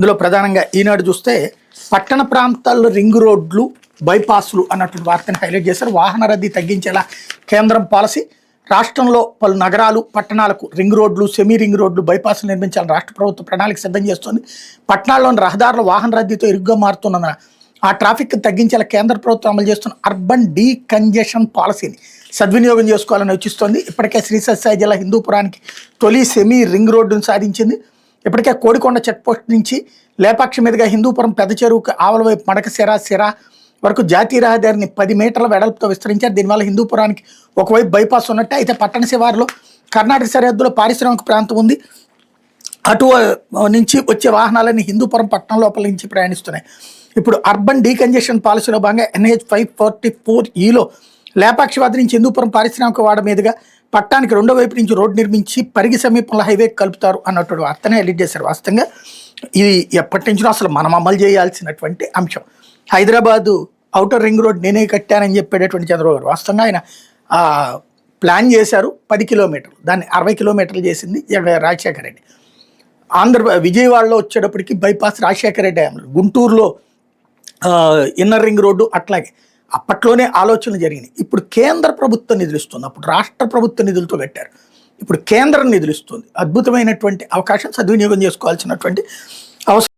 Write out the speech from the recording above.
ఇందులో ప్రధానంగా ఈనాడు చూస్తే పట్టణ ప్రాంతాల్లో రింగ్ రోడ్లు బైపాస్లు అన్నటువంటి వార్తని హైలైట్ చేశారు. వాహన రద్దీ తగ్గించేలా కేంద్రం పాలసీ. రాష్ట్రంలో పలు నగరాలు పట్టణాలకు రింగ్ రోడ్లు సెమీ రింగ్ రోడ్లు బైపాస్లు నిర్మించాలని రాష్ట్ర ప్రభుత్వం ప్రణాళిక సిద్ధం చేస్తోంది. పట్టణాల్లోని రహదారులు వాహన రద్దీతో ఇరుగ్గా మారుతున్న ఆ ట్రాఫిక్ తగ్గించేలా కేంద్ర ప్రభుత్వం అమలు చేస్తున్న అర్బన్ డీకంజెషన్ పాలసీని సద్వినియోగం చేసుకోవాలని యోచిస్తోంది. ఇప్పటికే శ్రీసత్య జిల్లా హిందూపురానికి తొలి సెమీ రింగ్ రోడ్డును సాధించింది. ఇప్పటికే కోడికొండ చెక్పోస్ట్ నుంచి లేపాక్షి మీదుగా హిందూపురం పెద్ద చెరువుకు ఆవల వైపు మడకశిర సిరా వరకు జాతీయ రహదారిని 10 మీటర్ల వెడల్పుతో విస్తరించారు. దీనివల్ల హిందూపురానికి ఒకవైపు బైపాస్ ఉన్నట్టే. అయితే పట్టణ శివారులో కర్ణాటక సరిహద్దులో పారిశ్రామిక ప్రాంతం ఉంది. అటు నుంచి వచ్చే వాహనాలన్నీ హిందూపురం పట్టణం లోపల నుంచి ప్రయాణిస్తున్నాయి. ఇప్పుడు అర్బన్ డీకంజెషన్ పాలసీలో భాగంగా NH 544E లేపాక్షి వద్ద నుంచి హిందూపురం పారిశ్రామిక వాడ మీదుగా పట్టణానికి రెండో వైపు నుంచి రోడ్డు నిర్మించి పరిగి సమీపంలో హైవే కలుపుతారు అన్నటువంటి వార్తనే ఎడిట్ చేశారు. వాస్తవంగా ఇది ఎప్పటి నుంచో అసలు మనం అమలు చేయాల్సినటువంటి అంశం. హైదరాబాదు ఔటర్ రింగ్ రోడ్ నేనే కట్టానని చెప్పేటటువంటి చంద్రబాబు గారు వాస్తవంగా ఆయన ప్లాన్ చేశారు 10 కిలోమీటర్లు, దాన్ని 60 కిలోమీటర్లు చేసింది రాజశేఖర రెడ్డి. విజయవాడలో వచ్చేటప్పటికి బైపాస్ రాజశేఖర రెడ్డి అయ్యారు. గుంటూరులో ఇన్నర్ రింగ్ రోడ్డు అట్లాగే అప్పట్లోనే ఆలోచనలు జరిగినాయి. ఇప్పుడు కేంద్ర ప్రభుత్వం నిధులు ఇస్తుంది. అప్పుడు రాష్ట్ర ప్రభుత్వ నిధులతో కట్టారు, ఇప్పుడు కేంద్రం నిధులు ఇస్తుంది. అద్భుతమైనటువంటి అవకాశం సద్వినియోగం చేసుకోవాల్సినటువంటి అవసరం.